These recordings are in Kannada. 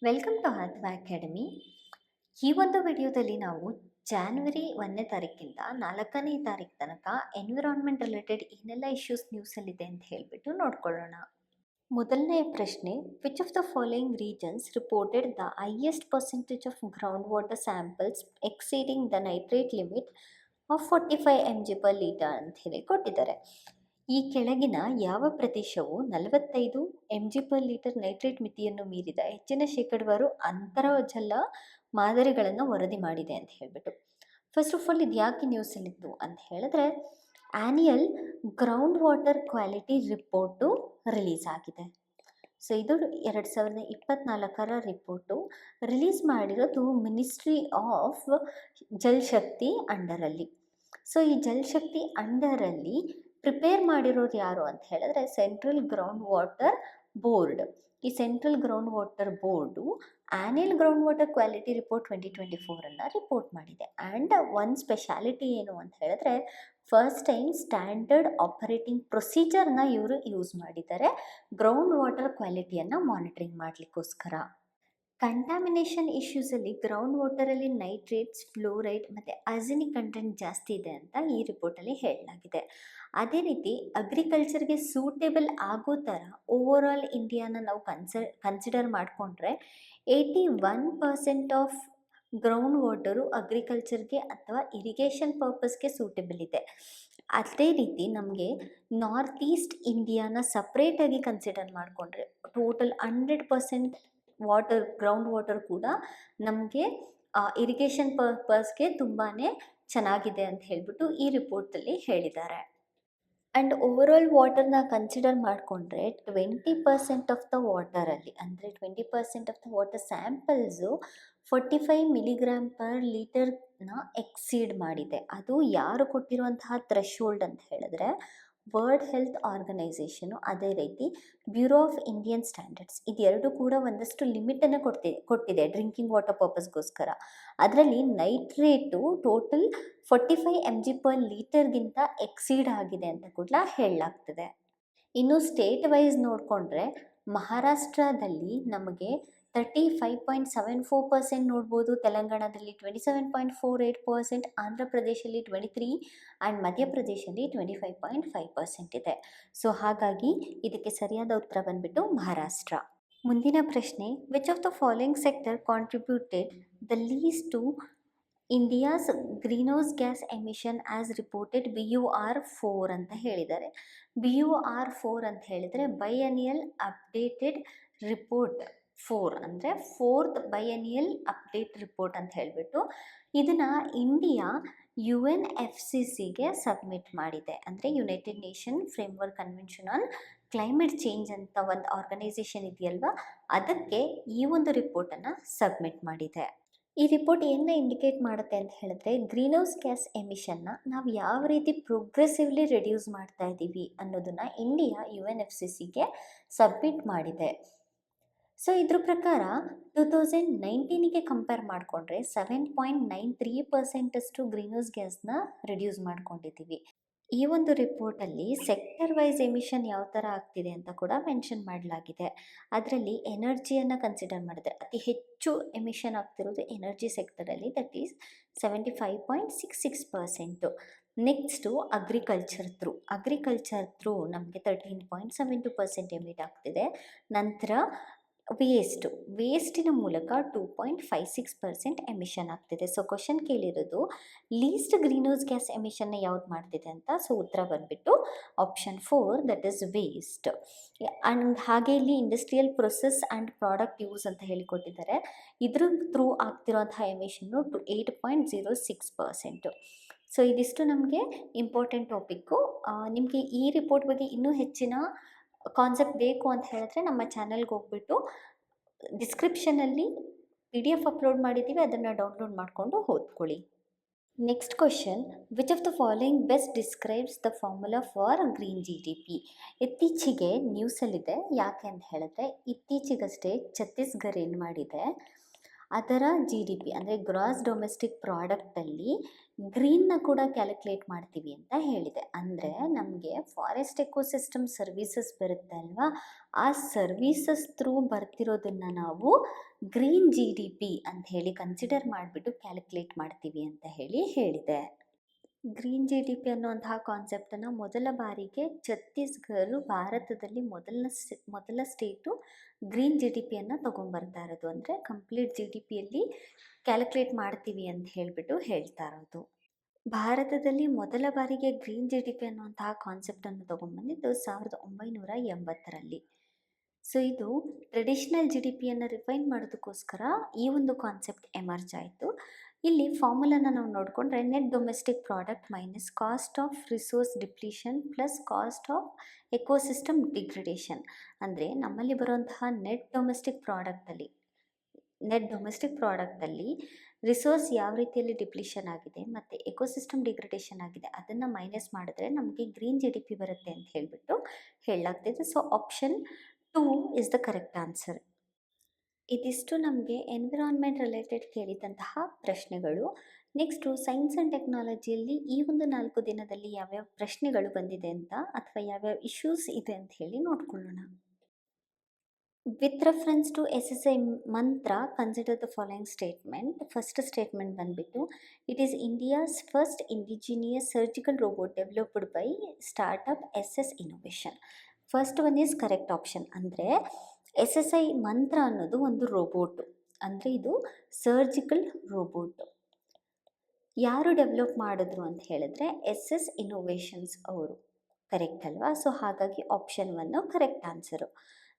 ವೆಲ್ಕಮ್ ಟು ಆತ್ಮ ಅಕಾಡೆಮಿ. ಈ ಒಂದು ವಿಡಿಯೋದಲ್ಲಿ ನಾವು ಜಾನ್ವರಿ 1ನೇ ತಾರೀಕಿಂದ 4ನೇ ತಾರೀಕು ತನಕ ಎನ್ವಿರಾನ್ಮೆಂಟ್ ರಿಲೇಟೆಡ್ ಏನೆಲ್ಲ ಇಶ್ಯೂಸ್ ನ್ಯೂಸಲ್ಲಿದೆ ಅಂತ ಹೇಳಿಬಿಟ್ಟು ನೋಡ್ಕೊಳ್ಳೋಣ. ಮೊದಲನೆಯ ಪ್ರಶ್ನೆ, which of the following regions reported the highest percentage of ground water samples exceeding the nitrate limit of 45 mg/L ಅಂತ ಹೇಳಿ ಕೊಟ್ಟಿದ್ದಾರೆ. ಈ ಕೆಳಗಿನ ಯಾವ ಪ್ರದೇಶವು 45 mg/L ನೈಟ್ರೇಟ್ ಮಿತಿಯನ್ನು ಮೀರಿದ ಹೆಚ್ಚಿನ ಶೇಕಡಾವಾರು ಅಂತರ್ಜಲ ಮಾದರಿಗಳನ್ನು ವರದಿ ಮಾಡಿದೆ ಅಂತ ಹೇಳಿಬಿಟ್ಟು. ಫಸ್ಟ್ ಆಫ್ ಆಲ್ ಇದು ಯಾಕೆ ನ್ಯೂಸಲ್ಲಿತ್ತು ಅಂತ ಹೇಳಿದ್ರೆ, annual ground water quality report release ಆಗಿದೆ. ಸೊ ಇದು 2024 ರಿಪೋರ್ಟು ರಿಲೀಸ್ ಮಾಡಿರೋದು ಮಿನಿಸ್ಟ್ರಿ ಆಫ್ ಜಲಶಕ್ತಿ ಅಂಡರಲ್ಲಿ. ಸೊ ಈ ಜಲಶಕ್ತಿ ಅಂಡರಲ್ಲಿ ಪ್ರಿಪೇರ್ ಮಾಡಿರೋರು ಯಾರು ಅಂತ ಹೇಳಿದ್ರೆ ಸೆಂಟ್ರಲ್ ಗ್ರೌಂಡ್ ವಾಟರ್ ಬೋರ್ಡ್. ಈ central ground water board annual ground water quality report 2024 report ಮಾಡಿದೆ. ಆ್ಯಂಡ್ ಒಂದು ಸ್ಪೆಷಾಲಿಟಿ ಏನು ಅಂತ ಹೇಳಿದ್ರೆ, ಫಸ್ಟ್ ಟೈಮ್ ಸ್ಟ್ಯಾಂಡರ್ಡ್ ಆಪರೇಟಿಂಗ್ ಪ್ರೊಸೀಜರ್ನ ಇವರು ಯೂಸ್ ಮಾಡಿದ್ದಾರೆ ಗ್ರೌಂಡ್ ವಾಟರ್ ಕ್ವಾಲಿಟಿಯನ್ನು ಮಾನಿಟರಿಂಗ್ ಮಾಡಲಿಕ್ಕೋಸ್ಕರ. ಕಂಟಾಮಿನೇಷನ್ ಇಶ್ಯೂಸಲ್ಲಿ ಗ್ರೌಂಡ್ ವಾಟರಲ್ಲಿ ನೈಟ್ರೇಟ್ಸ್, ಫ್ಲೋರೈಡ್ ಮತ್ತು ಆರ್ಸೆನಿಕ್ ಕಂಟೆಂಟ್ ಜಾಸ್ತಿ ಇದೆ ಅಂತ ಈ ರಿಪೋರ್ಟಲ್ಲಿ ಹೇಳಲಾಗಿದೆ. ಅದೇ ರೀತಿ ಅಗ್ರಿಕಲ್ಚರ್ಗೆ ಸೂಟೇಬಲ್ ಆಗೋ ಥರ ಓವರಾಲ್ ಇಂಡಿಯಾನ ನಾವು ಕನ್ಸಿಡರ್ ಮಾಡಿಕೊಂಡ್ರೆ 81% ಆಫ್ ಗ್ರೌಂಡ್ ವಾಟರು ಅಗ್ರಿಕಲ್ಚರ್ಗೆ ಅಥವಾ ಇರಿಗೇಷನ್ ಪರ್ಪಸ್ಗೆ ಸೂಟೇಬಲ್ ಇದೆ. ಅದೇ ರೀತಿ ನಮಗೆ ನಾರ್ತ್ ಈಸ್ಟ್ ಇಂಡಿಯಾನ ಸಪ್ರೇಟಾಗಿ ಕನ್ಸಿಡರ್ ಮಾಡಿಕೊಂಡ್ರೆ ಟೋಟಲ್ 100% ಗ್ರೌಂಡ್ ವಾಟರ್ ಕೂಡ ನಮಗೆ ಇರಿಗೇಷನ್ ಪರ್ಪಸ್ಗೆ ತುಂಬಾ ಚೆನ್ನಾಗಿದೆ ಅಂತ ಹೇಳಿಬಿಟ್ಟು ಈ ರಿಪೋರ್ಟಲ್ಲಿ ಹೇಳಿದ್ದಾರೆ. ಆ್ಯಂಡ್ ಓವರಾಲ್ ವಾಟರ್ನ ಕನ್ಸಿಡರ್ ಮಾಡಿಕೊಂಡ್ರೆ 20% ಆಫ್ ದ ವಾಟರಲ್ಲಿ, ಅಂದರೆ 20% of the water samples 45 mg/L exceed ಮಾಡಿದೆ. ಅದು ಯಾರು ಕೊಟ್ಟಿರುವಂತಹ ಥ್ರೆಶೋಲ್ಡ್ ಅಂತ ಹೇಳಿದ್ರೆ ವರ್ಲ್ಡ್ ಹೆಲ್ತ್ ಆರ್ಗನೈಸೇಷನು, ಅದೇ ರೀತಿ ಬ್ಯೂರೋ ಆಫ್ ಇಂಡಿಯನ್ ಸ್ಟ್ಯಾಂಡರ್ಡ್ಸ್. ಇದೆರಡು ಕೂಡ ಒಂದಷ್ಟು ಲಿಮಿಟನ್ನು ಕೊಟ್ಟಿದೆ ಡ್ರಿಂಕಿಂಗ್ ವಾಟರ್ ಪರ್ಪಸ್ಗೋಸ್ಕರ. ಅದರಲ್ಲಿ ನೈಟ್ರೇಟು ಟೋಟಲ್ 45 mg/L ಎಕ್ಸೀಡ್ ಆಗಿದೆ ಅಂತ ಕೂಡ ಹೇಳಲಾಗ್ತದೆ. ಇನ್ನು ಸ್ಟೇಟ್ ವೈಸ್ ನೋಡಿಕೊಂಡ್ರೆ ಮಹಾರಾಷ್ಟ್ರದಲ್ಲಿ ನಮಗೆ 35.74% ನೋಡ್ಬೋದು, ತೆಲಂಗಾಣದಲ್ಲಿ 27.48%, ಆಂಧ್ರ ಪ್ರದೇಶಲ್ಲಿ 23% ಆ್ಯಂಡ್ ಮಧ್ಯಪ್ರದೇಶಲ್ಲಿ 25.5% ಇದೆ. ಸೊ ಹಾಗಾಗಿ ಇದಕ್ಕೆ ಸರಿಯಾದ ಉತ್ತರ ಬಂದ್ಬಿಟ್ಟು ಮಹಾರಾಷ್ಟ್ರ. ಮುಂದಿನ ಪ್ರಶ್ನೆ, which of the following sector contributed the least to India's greenhouse gas emission as reported BUR4 ಅಂತ ಹೇಳಿದ್ದಾರೆ. BUR4 ಅಂತ ಹೇಳಿದರೆ ಬೈಅನಿಯಲ್ ಅಪ್ಡೇಟೆಡ್ ರಿಪೋರ್ಟ್ 4, ಅಂದರೆ 4th ಬೈಅನಿಯಲ್ ಅಪ್ಡೇಟ್ ರಿಪೋರ್ಟ್ ಅಂತ ಹೇಳಿಬಿಟ್ಟು ಇದನ್ನು ಇಂಡಿಯಾ UNFCCಗೆ ಸಬ್ಮಿಟ್ ಮಾಡಿದೆ. ಅಂದರೆ United nation framework convention on climate change ಅಂತ ಒಂದು ಆರ್ಗನೈಸೇಷನ್ ಇದೆಯಲ್ವಾ, ಅದಕ್ಕೆ ಈ ಒಂದು ರಿಪೋರ್ಟನ್ನು ಸಬ್ಮಿಟ್ ಮಾಡಿದೆ. ಈ ರಿಪೋರ್ಟ್ ಏನು ಇಂಡಿಕೇಟ್ ಮಾಡುತ್ತೆ ಅಂತ ಹೇಳಿದ್ರೆ, ಗ್ರೀನ್ಹೌಸ್ ಗ್ಯಾಸ್ ಎಮಿಷನ್ನ ನಾವು ಯಾವ ರೀತಿ ಪ್ರೋಗ್ರೆಸಿವ್ಲಿ ರಿಡ್ಯೂಸ್ ಮಾಡ್ತಾ ಇದ್ದೀವಿ ಅನ್ನೋದನ್ನು ಇಂಡಿಯಾ UNFCCಗೆ ಸಬ್ಮಿಟ್ ಮಾಡಿದೆ. ಸೊ ಇದ್ರ ಪ್ರಕಾರ 2019ಗೆ ಕಂಪೇರ್ ಮಾಡಿಕೊಂಡ್ರೆ 7.93% ಅಷ್ಟು ಗ್ರೀನ್ಹೌಸ್ ಗ್ಯಾಸ್ನ ರಿಡ್ಯೂಸ್ ಮಾಡ್ಕೊಂಡಿದ್ದೀವಿ. ಈ ಒಂದು ರಿಪೋರ್ಟಲ್ಲಿ ಸೆಕ್ಟರ್ ವೈಸ್ ಎಮಿಷನ್ ಯಾವ ಥರ ಆಗ್ತಿದೆ ಅಂತ ಕೂಡ ಮೆನ್ಷನ್ ಮಾಡಲಾಗಿದೆ. ಅದರಲ್ಲಿ ಎನರ್ಜಿಯನ್ನು ಕನ್ಸಿಡರ್ ಮಾಡಿದ್ರೆ ಅತಿ ಹೆಚ್ಚು ಎಮಿಷನ್ ಆಗ್ತಿರೋದು ಎನರ್ಜಿ ಸೆಕ್ಟರಲ್ಲಿ, that is 75.66%. Next agriculture through ನಮಗೆ 13.72% ಎಮಿಟ್ ಆಗ್ತಿದೆ. ನಂತರ ವೇಸ್ಟಿನ ಮೂಲಕ 2.56% ಎಮಿಷನ್ ಆಗ್ತಿದೆ. ಸೊ ಕ್ವಶನ್ ಕೇಳಿರೋದು ಲೀಸ್ಟ್ ಗ್ರೀನ್ಹೌಸ್ ಗ್ಯಾಸ್ ಎಮಿಷನ್ನ ಯಾವ್ದು ಮಾಡ್ತಿದೆ ಅಂತ. ಸೊ ಉತ್ತರ ಬಂದುಬಿಟ್ಟು option 4, that is waste. And ಹಾಗೆ ಇಲ್ಲಿ industrial process and product use ಅಂತ ಹೇಳಿಕೊಟ್ಟಿದ್ದಾರೆ. ಇದ್ರ ಥ್ರೂ ಆಗ್ತಿರೋಂತಹ ಎಮಿಷನ್ನು 8.06%. ಸೊ ಇದಿಷ್ಟು ನಮಗೆ ಇಂಪಾರ್ಟೆಂಟ್ ಟಾಪಿಕ್ಕು. ನಿಮಗೆ ಈ ರಿಪೋರ್ಟ್ ಬಗ್ಗೆ ಇನ್ನೂ ಹೆಚ್ಚಿನ ಕಾನ್ಸೆಪ್ಟ್ ಬೇಕು ಅಂತ ಹೇಳಿದ್ರೆ ನಮ್ಮ ಚಾನಲ್ಗೆ ಹೋಗ್ಬಿಟ್ಟು ಡಿಸ್ಕ್ರಿಪ್ಷನಲ್ಲಿ PDF ಅಪ್ಲೋಡ್ ಮಾಡಿದ್ದೀವಿ, ಅದನ್ನು ಡೌನ್ಲೋಡ್ ಮಾಡಿಕೊಂಡು ಓದ್ಕೊಳ್ಳಿ. Next question, which of the following best describes the formula for green GDP? ಇತ್ತೀಚೆಗೆ ನ್ಯೂಸಲ್ಲಿದೆ. ಯಾಕೆ ಅಂತ ಹೇಳಿದ್ರೆ ಇತ್ತೀಚೆಗಷ್ಟೇ ಛತ್ತೀಸ್ಗಢ ಏನು ಮಾಡಿದೆ, ಅದರ GDP ಅಂದರೆ ಗ್ರಾಸ್ ಡೊಮೆಸ್ಟಿಕ್ ಪ್ರಾಡಕ್ಟಲ್ಲಿ ಗ್ರೀನ್ನ ಕೂಡ ಕ್ಯಾಲ್ಕುಲೇಟ್ ಮಾಡ್ತೀವಿ ಅಂತ ಹೇಳಿದೆ. ಅಂದರೆ ನಮಗೆ ಫಾರೆಸ್ಟ್ ಎಕೋಸಿಸ್ಟಮ್ ಸರ್ವೀಸಸ್ ಬರುತ್ತೆ ಅಲ್ವಾ, ಆ ಸರ್ವೀಸಸ್ ಥ್ರೂ ಬರ್ತಿರೋದನ್ನು ನಾವು ಗ್ರೀನ್ ಜಿ ಡಿ ಪಿ ಅಂತ ಹೇಳಿ ಕನ್ಸಿಡರ್ ಮಾಡಿಬಿಟ್ಟು ಕ್ಯಾಲ್ಕುಲೇಟ್ ಮಾಡ್ತೀವಿ ಅಂತ ಹೇಳಿ ಹೇಳಿದೆ. ಗ್ರೀನ್ ಜಿ ಡಿ ಪಿ ಅನ್ನುವಂತಹ ಕಾನ್ಸೆಪ್ಟನ್ನು ಮೊದಲ ಬಾರಿಗೆ ಛತ್ತೀಸ್ಗಢ ಭಾರತದಲ್ಲಿ ಮೊದಲ ಸ್ಟೇಟು ಗ್ರೀನ್ ಜಿ ಡಿ ಪಿಯನ್ನು ತೊಗೊಂಬರ್ತಾ ಇರೋದು. ಅಂದರೆ ಕಂಪ್ಲೀಟ್ ಜಿ ಡಿ ಪಿಯಲ್ಲಿ ಕ್ಯಾಲ್ಕುಲೇಟ್ ಮಾಡ್ತೀವಿ ಅಂತ ಹೇಳಿಬಿಟ್ಟು ಹೇಳ್ತಾ ಇರೋದು. ಭಾರತದಲ್ಲಿ ಮೊದಲ ಬಾರಿಗೆ ಗ್ರೀನ್ ಜಿ ಡಿ ಪಿ ಅನ್ನುವಂತಹ ಕಾನ್ಸೆಪ್ಟನ್ನು ತೊಗೊಂಬಂದಿದ್ದು 1980ರಲ್ಲಿ. ಸೊ ಇದು ಟ್ರೆಡಿಷ್ನಲ್ ಜಿ ಡಿ ಪಿಯನ್ನು ರಿಫೈನ್ ಮಾಡೋದಕ್ಕೋಸ್ಕರ ಈ ಒಂದು ಕಾನ್ಸೆಪ್ಟ್ ಎಮರ್ಜ್ ಆಯಿತು. ಇಲ್ಲಿ ಫಾರ್ಮುಲಾನ ನಾವು ನೋಡಿಕೊಂಡ್ರೆ net domestic product minus cost of resource depletion plus cost of ecosystem degradation. ಅಂದರೆ ನಮ್ಮಲ್ಲಿ ಬರುವಂತಹ ನೆಟ್ ಡೊಮೆಸ್ಟಿಕ್ ಪ್ರಾಡಕ್ಟಲ್ಲಿ ರಿಸೋರ್ಸ್ ಯಾವ ರೀತಿಯಲ್ಲಿ ಡಿಪ್ಲೀಷನ್ ಆಗಿದೆ ಮತ್ತು ಎಕೋಸಿಸ್ಟಮ್ ಡಿಗ್ರೇಡೇಷನ್ ಆಗಿದೆ ಅದನ್ನು ಮೈನಸ್ ಮಾಡಿದ್ರೆ ನಮಗೆ ಗ್ರೀನ್ ಜಿ ಡಿ ಪಿ ಬರುತ್ತೆ ಅಂತ ಹೇಳಿಬಿಟ್ಟು ಹೇಳಲಾಗ್ತಿದೆ. So option 2 is the correct answer. ಇದಿಷ್ಟು ನಮಗೆ ಎನ್ವಿರಾನ್ಮೆಂಟ್ ರಿಲೇಟೆಡ್ ಕೇಳಿದಂತಹ ಪ್ರಶ್ನೆಗಳು. ನೆಕ್ಸ್ಟು ಸೈನ್ಸ್ ಆ್ಯಂಡ್ ಟೆಕ್ನಾಲಜಿಯಲ್ಲಿ ಈ ಒಂದು 4 ದಿನದಲ್ಲಿ ಯಾವ್ಯಾವ ಪ್ರಶ್ನೆಗಳು ಬಂದಿದೆ ಅಂತ ಅಥವಾ ಯಾವ್ಯಾವ ಇಶ್ಯೂಸ್ ಇದೆ ಅಂತ ಹೇಳಿ ನೋಡ್ಕೊಳ್ಳೋಣ. With reference to S S I Mantra consider the following statement. First statement ಬಂದುಬಿಟ್ಟು it is India's first indigenous surgical robot developed by startup S S innovation. First one is correct option. ಅಂದರೆ ಎಸ್ ಎಸ್ ಐ ಮಂತ್ರ ಅನ್ನೋದು ಒಂದು ರೋಬೋಟು, ಅಂದರೆ ಇದು ಸರ್ಜಿಕಲ್ ರೋಬೋಟು. ಯಾರು ಡೆವಲಪ್ ಮಾಡಿದ್ರು ಅಂತ ಹೇಳಿದ್ರೆ ಎಸ್ ಎಸ್ ಇನೋವೇಷನ್ಸ್ ಅವರು. ಕರೆಕ್ಟ್ ಅಲ್ವಾ? ಸೊ ಹಾಗಾಗಿ option 1 correct answer.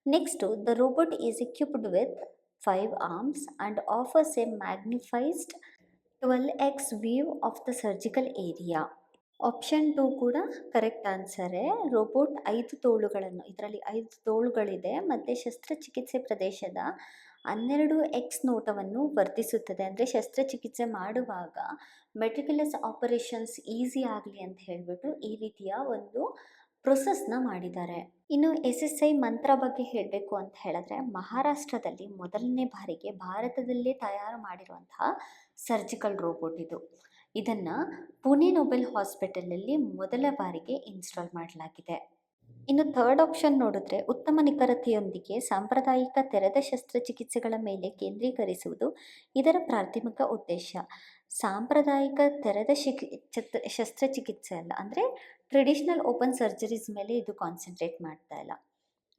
Next the robot is equipped with 5 arms and offers a magnified 12x view of the surgical area. Option 2 ಕೂಡ ಕರೆಕ್ಟ್ ಆನ್ಸರೇ. ರೋಬೋಟ್ 5 ತೋಳುಗಳನ್ನು, ಇದರಲ್ಲಿ 5 ತೋಳುಗಳಿದೆ ಮತ್ತು ಶಸ್ತ್ರಚಿಕಿತ್ಸೆ ಪ್ರದೇಶದ 12x ನೋಟವನ್ನು ವರ್ತಿಸುತ್ತದೆ. ಅಂದರೆ ಶಸ್ತ್ರಚಿಕಿತ್ಸೆ ಮಾಡುವಾಗ ಮೆಟಿಕ್ಯುಲಸ್ ಆಪರೇಷನ್ಸ್ ಈಸಿ ಆಗಲಿ ಅಂತ ಹೇಳಿಬಿಟ್ಟು ಈ ರೀತಿಯ ಒಂದು ಪ್ರೊಸೆಸ್ನ ಮಾಡಿದ್ದಾರೆ. ಇನ್ನು ಎಸ್ ಎಸ್ ಐ ಮಂತ್ರ ಬಗ್ಗೆ ಹೇಳಬೇಕು ಅಂತ ಹೇಳಿದ್ರೆ ಮಹಾರಾಷ್ಟ್ರದಲ್ಲಿ ಮೊದಲನೇ ಬಾರಿಗೆ ಭಾರತದಲ್ಲೇ ತಯಾರು ಮಾಡಿರುವಂತಹ ಸರ್ಜಿಕಲ್ ರೋಬೋಟ್ ಇದು. ಇದನ್ನು ಪುಣೆ ನೊಬೆಲ್ ಹಾಸ್ಪಿಟಲಲ್ಲಿ ಮೊದಲ ಬಾರಿಗೆ ಇನ್ಸ್ಟಾಲ್ ಮಾಡಲಾಗಿದೆ. ಇನ್ನು ಥರ್ಡ್ ಆಪ್ಷನ್ ನೋಡಿದ್ರೆ ಉತ್ತಮ ನಿಖರತೆಯೊಂದಿಗೆ ಸಾಂಪ್ರದಾಯಿಕ ತೆರೆದ ಶಸ್ತ್ರಚಿಕಿತ್ಸೆಗಳ ಮೇಲೆ ಕೇಂದ್ರೀಕರಿಸುವುದು ಇದರ ಪ್ರಾಥಮಿಕ ಉದ್ದೇಶ. ಸಾಂಪ್ರದಾಯಿಕ ತೆರೆದ ಶಸ್ತ್ರಚಿಕಿತ್ಸೆ ಅಲ್ಲ, ಅಂದರೆ ಟ್ರೆಡಿಷ್ನಲ್ ಓಪನ್ ಸರ್ಜರೀಸ್ ಮೇಲೆ ಇದು ಕಾನ್ಸಂಟ್ರೇಟ್ ಮಾಡ್ತಾ ಇಲ್ಲ.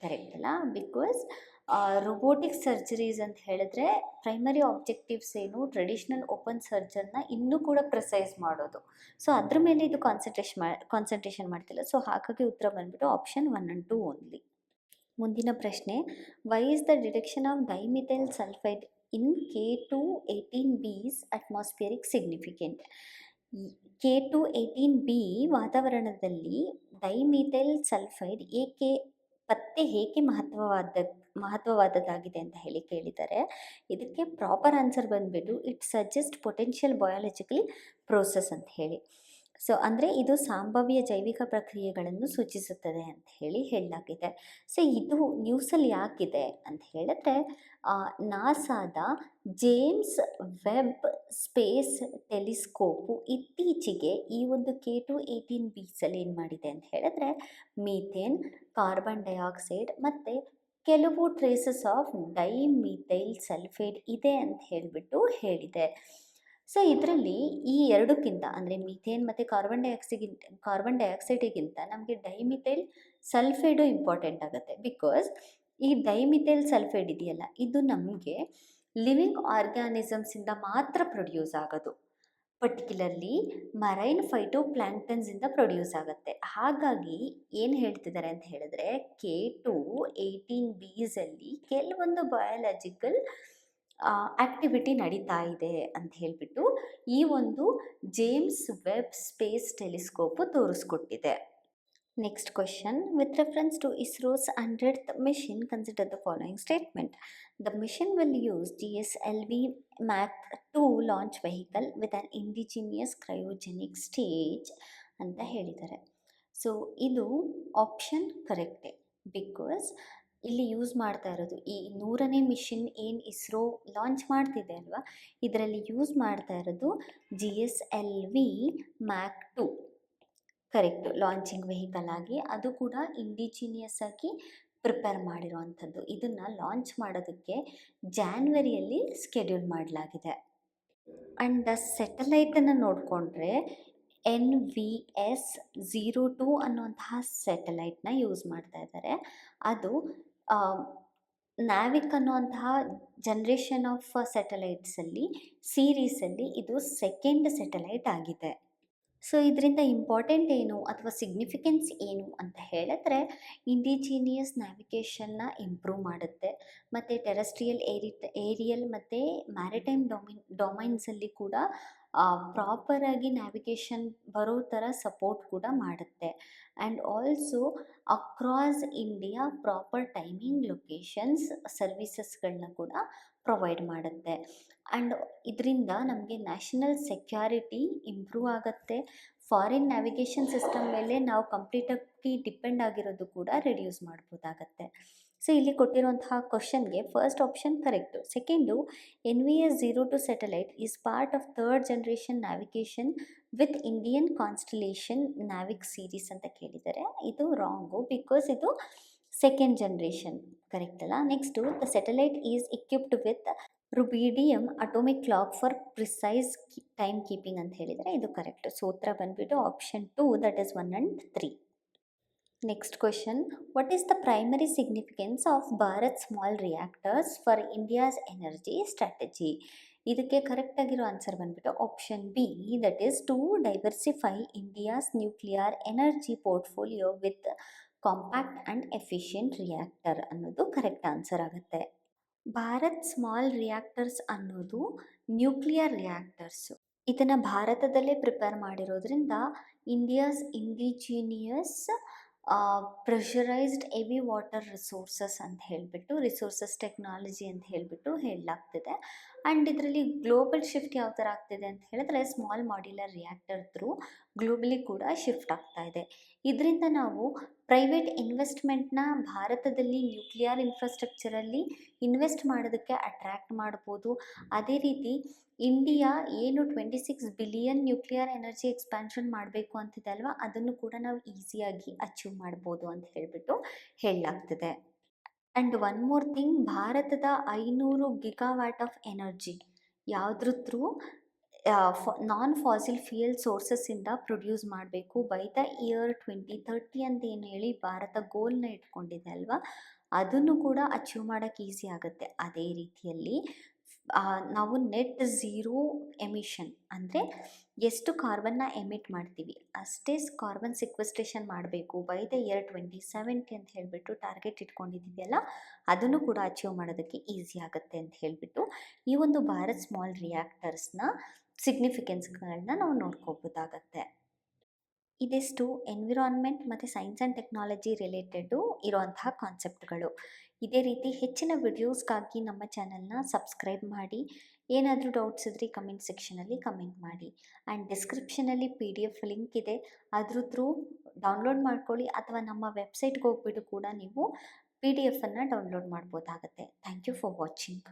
ಕರೆಕ್ಟ್ ಅಲ್ಲ? ಬಿಕಾಸ್ ರೋಬೋಟಿಕ್ ಸರ್ಜರೀಸ್ ಅಂತ ಹೇಳಿದ್ರೆ ಪ್ರೈಮರಿ ಆಬ್ಜೆಕ್ಟಿವ್ಸ್ ಏನು, ಟ್ರೆಡಿಷ್ನಲ್ ಓಪನ್ ಸರ್ಜನ್ನ ಇನ್ನೂ ಕೂಡ ಪ್ರಿಸೈಸ್ ಮಾಡೋದು. ಸೊ ಅದ್ರ ಮೇಲೆ ಇದು ಕಾನ್ಸಂಟ್ರೇಷನ್ ಮಾಡ್ತಿಲ್ಲ. ಸೊ ಹಾಗಾಗಿ ಉತ್ತರ ಬಂದ್ಬಿಟ್ಟು ಆಪ್ಷನ್ 1 and 2 ಓನ್ಲಿ. ಮುಂದಿನ ಪ್ರಶ್ನೆ, why is the detection of dimethyl sulphide in K2-18b's atmospheric significant. K2-18b ವಾತಾವರಣದಲ್ಲಿ ಡೈಮಿಥೈಲ್ ಸಲ್ಫೈಡ್ ಪತ್ತೆ ಏಕೆ ಮಹತ್ವವಾದದ್ದಾಗಿದೆ ಅಂತ ಹೇಳಿ ಕೇಳಿದ್ದಾರೆ. ಇದಕ್ಕೆ ಪ್ರಾಪರ್ ಆನ್ಸರ್ ಬಂದುಬಿಟ್ಟು it suggest potential biological process ಅಂತ ಹೇಳಿ. ಸೊ ಅಂದರೆ ಇದು ಸಂಭಾವ್ಯ ಜೈವಿಕ ಪ್ರಕ್ರಿಯೆಗಳನ್ನು ಸೂಚಿಸುತ್ತದೆ ಅಂತ ಹೇಳಿ ಹೇಳಲಾಗಿದೆ. ಸೊ ಇದು ನ್ಯೂಸಲ್ಲಿ ಯಾಕಿದೆ ಅಂತ ಹೇಳಿದ್ರೆ ನಾಸಾದ ಜೇಮ್ಸ್ ವೆಬ್ ಸ್ಪೇಸ್ ಟೆಲಿಸ್ಕೋಪು ಇತ್ತೀಚೆಗೆ ಈ ಒಂದು K2-18b'ಸಲ್ಲಿ ಏನು ಮಾಡಿದೆ ಅಂತ ಹೇಳಿದ್ರೆ ಮೀಥೇನ್, ಕಾರ್ಬನ್ ಡೈಆಕ್ಸೈಡ್ ಮತ್ತು ಕೆಲವು ಟ್ರೇಸಸ್ ಆಫ್ ಡೈಮಿಥೈಲ್ ಸಲ್ಫೇಟ್ ಇದೆ ಅಂತ ಹೇಳಿದೆ. ಸೊ ಇದರಲ್ಲಿ ಈ ಎರಡಕ್ಕಿಂತ ಅಂದರೆ ಮೀಥೇನ್ ಮತ್ತು ಕಾರ್ಬನ್ ಡೈಆಕ್ಸೈಡಿಗಿಂತ ನಮಗೆ ಡೈಮಿಥೈಲ್ ಸಲ್ಫೈಡು ಇಂಪಾರ್ಟೆಂಟ್ ಆಗುತ್ತೆ. ಬಿಕಾಸ್ ಈ ಡೈಮಿಥೈಲ್ ಸಲ್ಫೈಡ್ ಇದೆಯಲ್ಲ, ಇದು ನಮಗೆ ಲಿವಿಂಗ್ ಆರ್ಗ್ಯಾನಿಸಮ್ಸಿಂದ ಮಾತ್ರ ಪ್ರೊಡ್ಯೂಸ್ ಆಗೋದು. ಪರ್ಟಿಕ್ಯುಲರ್ಲಿ ಮರೈನ್ ಫೈಟೋಪ್ಲಾಂಕ್ಟನ್ಸಿಂದ ಪ್ರೊಡ್ಯೂಸ್ ಆಗುತ್ತೆ. ಹಾಗಾಗಿ ಏನು ಹೇಳ್ತಿದ್ದಾರೆ ಅಂತ ಹೇಳಿದ್ರೆ K2-18b'ಸಲ್ಲಿ ಕೆಲವೊಂದು ಬಯಾಲಜಿಕಲ್ ಆ್ಯಕ್ಟಿವಿಟಿ ನಡೀತಾ ಇದೆ ಅಂತ ಹೇಳಿಬಿಟ್ಟು ಈ ಒಂದು ಜೇಮ್ಸ್ ವೆಬ್ ಸ್ಪೇಸ್ ಟೆಲಿಸ್ಕೋಪು ತೋರಿಸ್ಕೊಟ್ಟಿದೆ. Next question, with reference to ISRO's 100th mission consider the following statement. The mission will use GSLV Mk 2 launch vehicle with an indigenous cryogenic stage ಅಂತ ಹೇಳಿದ್ದಾರೆ. ಸೊ ಇದು ಆಪ್ಷನ್ ಕರೆಕ್ಟೇ. ಬಿಕಾಸ್ ಇಲ್ಲಿ ಯೂಸ್ ಮಾಡ್ತಾ ಇರೋದು ಈ 100ನೇ ಮಿಷನ್ ಏನು ಇಸ್ರೋ ಲಾಂಚ್ ಮಾಡ್ತಿದೆ ಅಲ್ವಾ, ಇದರಲ್ಲಿ ಯೂಸ್ ಮಾಡ್ತಾ ಇರೋದು GSLV Mk 2. Correct, launching vehicle ಆಗಿ ಅದು ಕೂಡ ಇಂಡಿಜಿನಿಯಸ್ ಆಗಿ ಪ್ರಿಪೇರ್ ಮಾಡಿರೋವಂಥದ್ದು. ಇದನ್ನು ಲಾಂಚ್ ಮಾಡೋದಕ್ಕೆ ಜಾನ್ವರಿಯಲ್ಲಿ ಸ್ಕೆಡ್ಯೂಲ್ ಮಾಡಲಾಗಿದೆ. ಆ್ಯಂಡ್ ಸೆಟಲೈಟನ್ನು ನೋಡಿಕೊಂಡ್ರೆ NVS-02 ಅನ್ನುವಂತಹ ಸೆಟಲೈಟ್ನ ಯೂಸ್ ಮಾಡ್ತಾ ಇದ್ದಾರೆ. ಅದು ನ್ಯಾವಿಕ್ ಅನ್ನುವಂತಹ ಜನ್ರೇಷನ್ ಆಫ್ ಸೆಟಲೈಟ್ಸಲ್ಲಿ ಸೀರೀಸಲ್ಲಿ ಇದು ಸೆಕೆಂಡ್ ಸೆಟಲೈಟ್ ಆಗಿದೆ. ಸೊ ಇದರಿಂದ ಇಂಪಾರ್ಟೆಂಟ್ ಏನು ಅಥವಾ ಸಿಗ್ನಿಫಿಕೆನ್ಸ್ ಏನು ಅಂತ ಹೇಳಿದ್ರೆ, ಇಂಡಿಜಿನಿಯಸ್ ನ್ಯಾವಿಗೇಷನ್ನ ಇಂಪ್ರೂವ್ ಮಾಡುತ್ತೆ ಮತ್ತು ಟೆರೆಸ್ಟ್ರಿಯಲ್ ಏರಿಯಲ್ ಮತ್ತು ಮ್ಯಾರಿಟೈಮ್ ಡೊಮೈನ್ಸಲ್ಲಿ ಕೂಡ ಪ್ರಾಪರಾಗಿ ನ್ಯಾವಿಗೇಷನ್ ಬರೋ ಥರ ಸಪೋರ್ಟ್ ಕೂಡ ಮಾಡುತ್ತೆ. And also across India proper timing locations ಸರ್ವೀಸಸ್ಗಳನ್ನ ಕೂಡ ಪ್ರೊವೈಡ್ ಮಾಡುತ್ತೆ. ಆ್ಯಂಡ್ ಇದರಿಂದ ನಮಗೆ ನ್ಯಾಷನಲ್ ಸೆಕ್ಯೂರಿಟಿ ಇಂಪ್ರೂವ್ ಆಗುತ್ತೆ. ಫಾರಿನ್ ನ್ಯಾವಿಗೇಷನ್ ಸಿಸ್ಟಮ್ ಮೇಲೆ ನಾವು ಕಂಪ್ಲೀಟಾಗಿ ಡಿಪೆಂಡ್ ಆಗಿರೋದು ಕೂಡ ರಿಡ್ಯೂಸ್ ಮಾಡ್ಬೋದಾಗತ್ತೆ. ಸೊ ಇಲ್ಲಿ ಕೊಟ್ಟಿರುವಂತಹ ಕ್ವಶನ್ಗೆ first option correct. Second, NVS-02 satellite is part of third generation navigation with Indian constellation NavIC series ಅಂತ ಕೇಳಿದ್ದಾರೆ. ಇದು ರಾಂಗು, ಬಿಕಾಸ್ ಇದು ಸೆಕೆಂಡ್ ಜನ್ರೇಷನ್, ಕರೆಕ್ಟ್ ಅಲ್ಲ. Next, the satellite is equipped with rubidium atomic clock for precise time keeping ಅಂತ ಹೇಳಿದರೆ ಇದು ಕರೆಕ್ಟ್. ಸೊ ಉತ್ತರ ಬಂದುಬಿಟ್ಟು option 2, that is 1 and 3. Next question, what is the primary significance of Bharat small reactors for India's energy strategy? ಇದಕ್ಕೆ ಕರೆಕ್ಟಾಗಿರೋ ಆನ್ಸರ್ ಬಂದುಬಿಟ್ಟು option B, that is to diversify India's nuclear energy portfolio with compact and efficient reactor ಅನ್ನೋದು ಕರೆಕ್ಟ್ ಆನ್ಸರ್ ಆಗುತ್ತೆ. ಭಾರತ್ ಸ್ಮಾಲ್ ರಿಯಾಕ್ಟರ್ಸ್ ಅನ್ನೋದು ನ್ಯೂಕ್ಲಿಯರ್ ರಿಯಾಕ್ಟರ್ಸು. ಇದನ್ನು ಭಾರತದಲ್ಲೇ ಪ್ರಿಪೇರ್ ಮಾಡಿರೋದ್ರಿಂದ India's indigenous pressurised heavy water resources ಅಂತ ಹೇಳಿಬಿಟ್ಟು, ರಿಸೋರ್ಸಸ್ ಟೆಕ್ನಾಲಜಿ ಅಂತ ಹೇಳಿಬಿಟ್ಟು ಹೇಳಲಾಗ್ತಿದೆ. ಆ್ಯಂಡ್ ಇದರಲ್ಲಿ ಗ್ಲೋಬಲ್ ಶಿಫ್ಟ್ ಯಾವ ಥರ ಆಗ್ತಿದೆ ಅಂತ ಹೇಳಿದ್ರೆ, small modular reactor through globally ಕೂಡ ಶಿಫ್ಟ್ ಆಗ್ತಾ ಇದೆ. ಇದರಿಂದ ನಾವು ಪ್ರೈವೇಟ್ ಇನ್ವೆಸ್ಟ್ಮೆಂಟ್ನ ಭಾರತದಲ್ಲಿ ನ್ಯೂಕ್ಲಿಯರ್ ಇನ್ಫ್ರಾಸ್ಟ್ರಕ್ಚರಲ್ಲಿ ಇನ್ವೆಸ್ಟ್ ಮಾಡೋದಕ್ಕೆ ಅಟ್ರ್ಯಾಕ್ಟ್ ಮಾಡ್ಬೋದು. ಅದೇ ರೀತಿ ಇಂಡಿಯಾ ಏನು 26 ಬಿಲಿಯನ್ ನ್ಯೂಕ್ಲಿಯರ್ ಎನರ್ಜಿ ಎಕ್ಸ್ಪ್ಯಾನ್ಷನ್ ಮಾಡಬೇಕು ಅಂತಿದೆ ಅಲ್ವಾ, ಅದನ್ನು ಕೂಡ ನಾವು ಈಸಿಯಾಗಿ ಅಚೀವ್ ಮಾಡ್ಬೋದು ಅಂತ ಹೇಳಿಬಿಟ್ಟು ಹೇಳಲಾಗ್ತಿದೆ. ಆ್ಯಂಡ್ ಒನ್ ಮೋರ್ ಥಿಂಗ್, ಭಾರತದ 500 ಗಿಗಾವ್ಯಾಟ್ ಆಫ್ ಎನರ್ಜಿ ಯಾವುದ್ರ ಥ್ರೂ ನಾನ್ ಫಾಸಿಲ್ ಫ್ಯೂಯಲ್ ಸೋರ್ಸಸ್ಸಿಂದ ಪ್ರೊಡ್ಯೂಸ್ ಮಾಡಬೇಕು ಬೈ ದ ಇಯರ್ 2030 ಅಂತ ಏನು ಹೇಳಿ ಭಾರತ ಗೋಲ್ನ ಇಟ್ಕೊಂಡಿದೆ ಅಲ್ವಾ, ಅದನ್ನು ಕೂಡ ಅಚೀವ್ ಮಾಡೋಕ್ಕೆ ಈಸಿ ಆಗುತ್ತೆ. ಅದೇ ರೀತಿಯಲ್ಲಿ ನಾವು ನೆಟ್ ಝೀರೋ ಎಮಿಷನ್ ಅಂದರೆ ಎಷ್ಟು ಕಾರ್ಬನ್ನ ಎಮಿಟ್ ಮಾಡ್ತೀವಿ ಅಷ್ಟೇ ಕಾರ್ಬನ್ ಸಿಕ್ವೆಸ್ಟ್ರೇಷನ್ ಮಾಡಬೇಕು ಬೈ ದ ಇಯರ್ 2070 ಅಂತ ಹೇಳಿಬಿಟ್ಟು ಟಾರ್ಗೆಟ್ ಇಟ್ಕೊಂಡಿದ್ದೀವಲ್ಲ, ಅದನ್ನು ಕೂಡ ಅಚೀವ್ ಮಾಡೋದಕ್ಕೆ ಈಸಿ ಆಗುತ್ತೆ ಅಂತ ಹೇಳಿಬಿಟ್ಟು ಈ ಒಂದು ಭಾರತ್ ಸ್ಮಾಲ್ ರಿಯಾಕ್ಟರ್ಸ್ನ ಸಿಗ್ನಿಫಿಕೆನ್ಸ್ಗಳನ್ನ ನಾವು ನೋಡ್ಕೋಬೋದಾಗತ್ತೆ. ಇದಿಷ್ಟು ಎನ್ವಿರಾನ್ಮೆಂಟ್ ಮತ್ತು ಸೈನ್ಸ್ ಆ್ಯಂಡ್ ಟೆಕ್ನಾಲಜಿ ರಿಲೇಟೆಡು ಇರುವಂತಹ ಕಾನ್ಸೆಪ್ಟ್ಗಳು. ಇದೇ ರೀತಿ ಹೆಚ್ಚಿನ ವಿಡಿಯೋಸ್ಗಾಗಿ ನಮ್ಮ ಚಾನಲ್ನ ಸಬ್ಸ್ಕ್ರೈಬ್ ಮಾಡಿ. ಏನಾದರೂ ಡೌಟ್ಸ್ ಇದ್ದರೆ ಕಮೆಂಟ್ ಸೆಕ್ಷನಲ್ಲಿ ಕಮೆಂಟ್ ಮಾಡಿ. ಆ್ಯಂಡ್ ಡಿಸ್ಕ್ರಿಪ್ಷನಲ್ಲಿ PDF ಲಿಂಕ್ ಇದೆ, ಅದ್ರ ಥ್ರೂ ಡೌನ್ಲೋಡ್ ಮಾಡ್ಕೊಳ್ಳಿ, ಅಥವಾ ನಮ್ಮ ವೆಬ್ಸೈಟ್ಗೆ ಹೋಗ್ಬಿಟ್ಟು ಕೂಡ ನೀವು PDF ಡೌನ್ಲೋಡ್ ಮಾಡ್ಬೋದಾಗತ್ತೆ. Thank you for watching.